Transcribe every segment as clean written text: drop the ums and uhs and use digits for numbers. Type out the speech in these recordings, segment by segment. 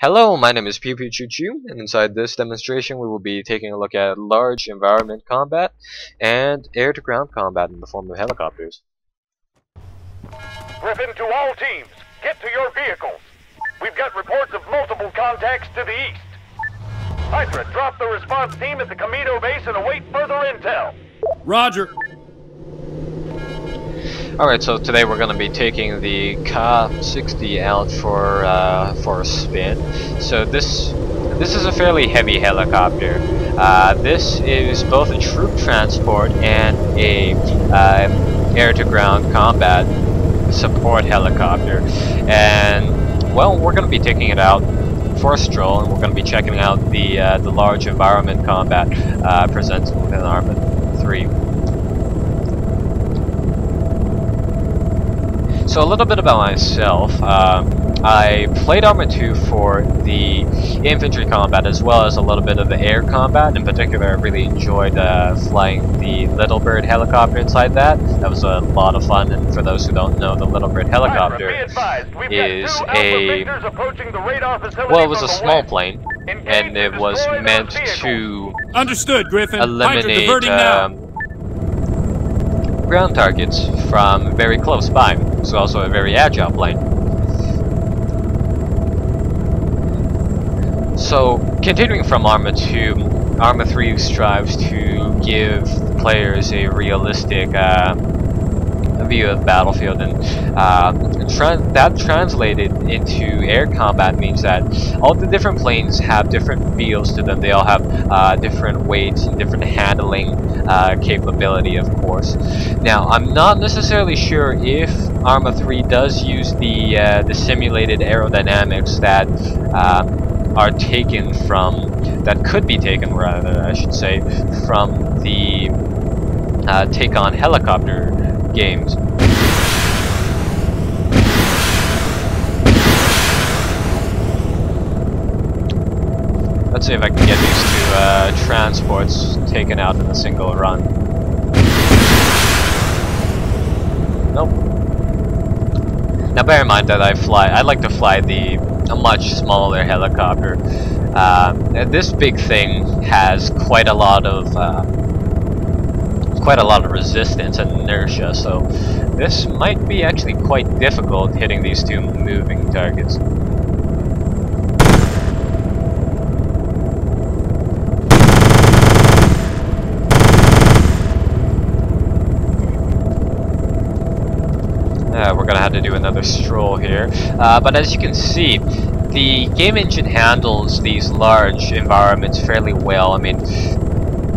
Hello, my name is Pew Pew Choo Choo, and inside this demonstration we will be taking a look at large environment combat and air-to-ground combat in the form of helicopters. Griffin, to all teams, get to your vehicles. We've got reports of multiple contacts to the east. Hydra, drop the response team at the Camino base and await further intel. Roger. Alright, so today we're going to be taking the Ka-60 out for a spin. So this is a fairly heavy helicopter. This is both a troop transport and a air-to-ground combat support helicopter. And well, we're going to be taking it out for a stroll, and we're going to be checking out the large environment combat presented within Arma 3. So a little bit about myself. I played Arma 2 for the infantry combat as well as a little bit of the air combat. In particular, I really enjoyed flying the Little Bird helicopter inside that. That was a lot of fun, and for those who don't know, the Little Bird helicopter is well, it was a small plane, and it was meant to Understood, Griffin. eliminate now. ground targets from very close by. It's also a very agile plane. So, continuing from Arma 2, Arma 3 strives to give players a realistic view of the battlefield, and that translated into air combat means that all the different planes have different feels to them. They all have different weights and different handling capability, of course. Now, I'm not necessarily sure if Arma 3 does use the simulated aerodynamics that are taken from, that could be taken rather, I should say, from the Take On helicopter games. Let's see if I can get these two transports taken out in a single run. Nope. Now bear in mind that I like to fly a much smaller helicopter. This big thing has quite a lot of resistance and inertia, so this might be actually quite difficult hitting these two moving targets. We're gonna have to do another stroll here, but as you can see, the game engine handles these large environments fairly well. I mean,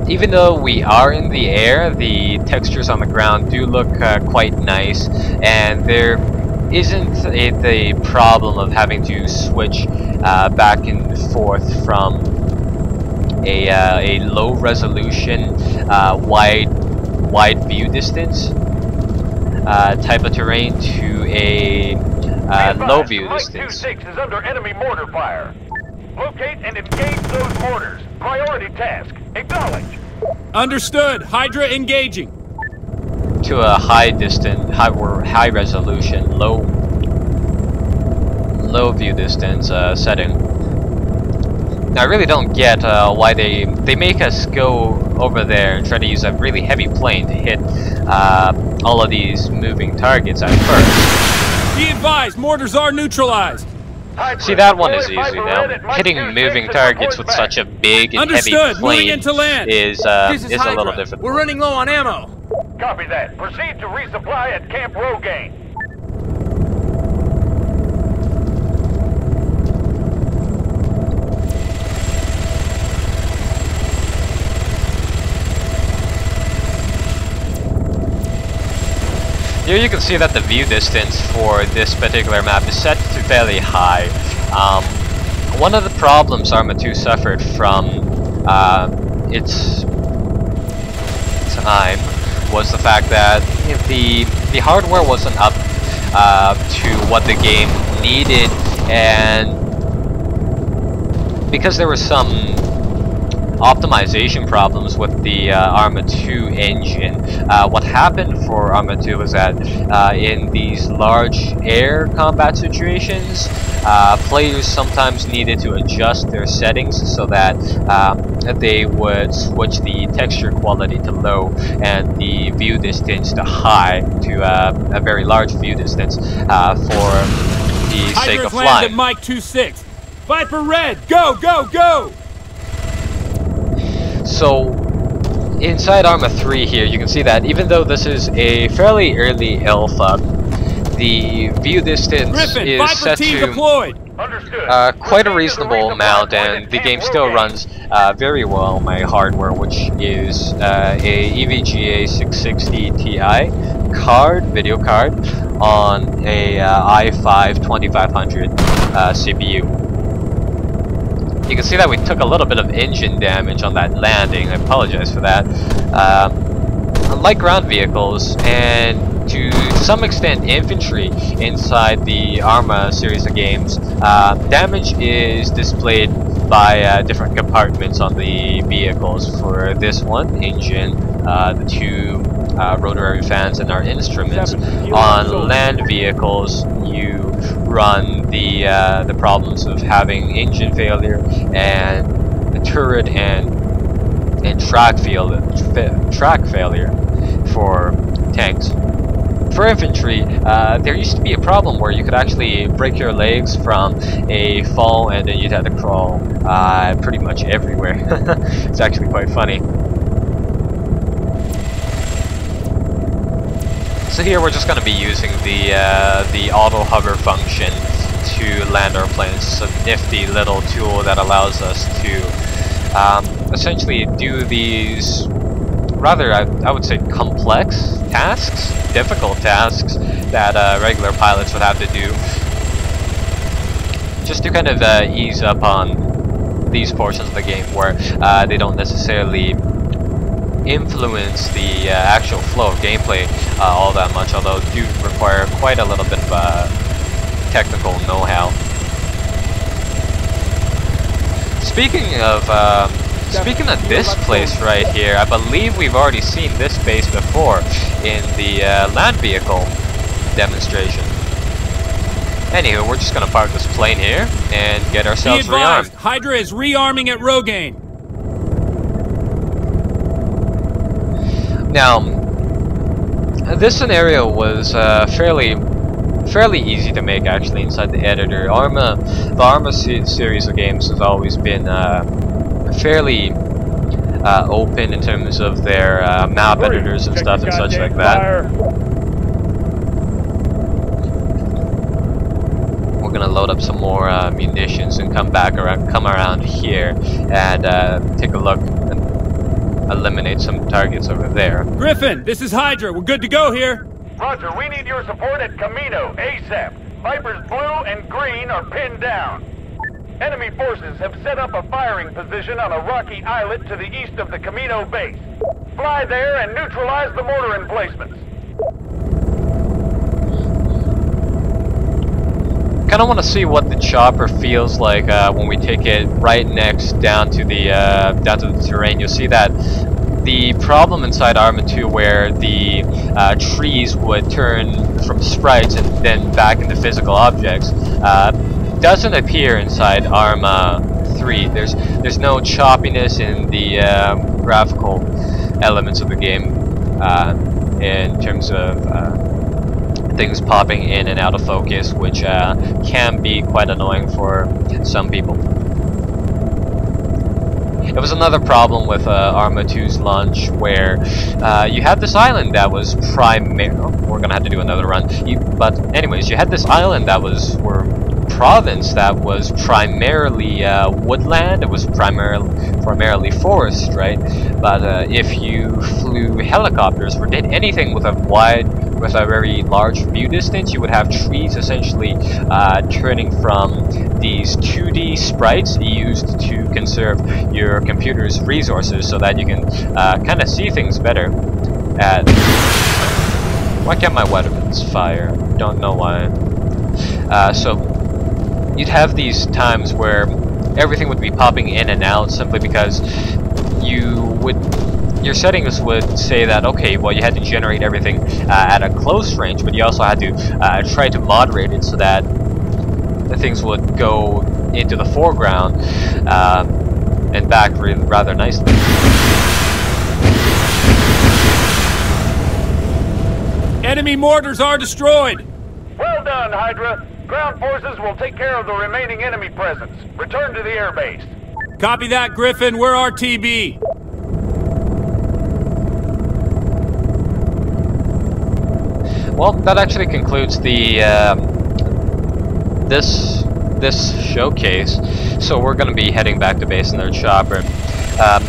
even though we are in the air, the textures on the ground do look quite nice, and there isn't the problem of having to switch back and forth from a low resolution, wide view distance type of terrain to a low view distance. Flight 26 is under enemy mortar fire. Locate and engage those mortars. Priority task. Acknowledge. Understood. Hydra engaging. To a high resolution, low view distance setting. Now I really don't get why they make us go over there and try to use a really heavy plane to hit all of these moving targets at first. Be advised, mortars are neutralized. See, that one is easy now. Hitting moving targets with such a big and heavy plane is a little difficult. We're running low on ammo. Copy that. Proceed to resupply at Camp Rogaine. Here you can see that the view distance for this particular map is set to fairly high. One of the problems Arma 2 suffered from its time was the fact that the hardware wasn't up to what the game needed, and because there were some optimization problems with the Arma 2 engine. What happened for Arma 2 was that in these large air combat situations, players sometimes needed to adjust their settings so that they would switch the texture quality to low and the view distance to high, to a very large view distance for the sake of flying. At Mike 2-6. Viper Red, go, go, go! So, inside Arma 3 here, you can see that even though this is a fairly early alpha, the view distance Griffin, is Viper set team to deployed. quite a reasonable amount, and the game still runs very well on my hardware, which is a EVGA 660 Ti video card on a i5 2500 CPU. You can see that we took a little bit of engine damage on that landing. I apologize for that. Unlike ground vehicles and to some extent infantry inside the Arma series of games, damage is displayed by different compartments on the vehicles. For this one, engine, the two rotary fans, and our instruments. On land vehicles, you run the problems of having engine failure and the turret and track failure for tanks. For infantry, there used to be a problem where you could actually break your legs from a fall and then you'd have to crawl pretty much everywhere. It's actually quite funny. So here we're just going to be using the auto hover function to land our planes. It's a nifty little tool that allows us to essentially do these rather, I would say, complex tasks, difficult tasks that regular pilots would have to do, just to kind of ease up on these portions of the game where they don't necessarily influence the actual flow of gameplay all that much, although do require quite a little bit of technical know-how. Speaking of this place right here, I believe we've already seen this base before in the land vehicle demonstration. Anywho, we're just gonna park this plane here and get ourselves rearmed. Hydra is rearming at Rogaine. Now, this scenario was fairly easy to make actually inside the editor. The Arma series of games has always been fairly open in terms of their map editors and stuff and such like that. We're gonna load up some more munitions and come around here and take a look and eliminate some targets over there. Griffin, this is Hydra. We're good to go here. Roger, we need your support at Camino, ASAP. Vipers blue and green are pinned down. Enemy forces have set up a firing position on a rocky islet to the east of the Camino base. Fly there and neutralize the mortar emplacements. Kind of want to see what the chopper feels like when we take it right next down to the terrain. You'll see that the problem inside Arma 2 where the trees would turn from sprites and then back into physical objects doesn't appear inside Arma 3. There's no choppiness in the graphical elements of the game in terms of things popping in and out of focus, which can be quite annoying for some people. It was another problem with Arma 2's launch where you had this island that was we're gonna have to do another run. But anyways, you had this island that was province that was primarily woodland. It was primarily forest, right? But if you flew helicopters or did anything with a very large view distance, you would have trees essentially turning from these 2D sprites used to conserve your computer's resources so that you can kind of see things better. Why can't my weapons fire? Don't know why. So you'd have these times where everything would be popping in and out simply because your settings would say that, okay, well, you had to generate everything at a close range, but you also had to try to moderate it so that the things would go into the foreground and back rather nicely. Enemy mortars are destroyed! Well done, Hydra. Ground forces will take care of the remaining enemy presence. Return to the airbase. Copy that, Griffin. We're RTB. Well, that actually concludes the this showcase. So we're going to be heading back to base in their chopper.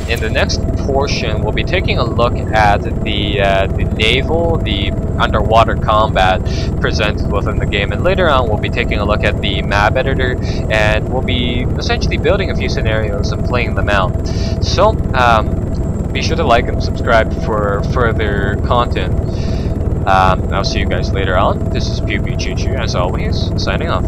In the next portion, we'll be taking a look at the naval, the underwater combat presented within the game, and later on we'll be taking a look at the map editor, and we'll be essentially building a few scenarios and playing them out. So be sure to like and subscribe for further content. I'll see you guys later on. This is Pew Pew Choo Choo, as always, signing off.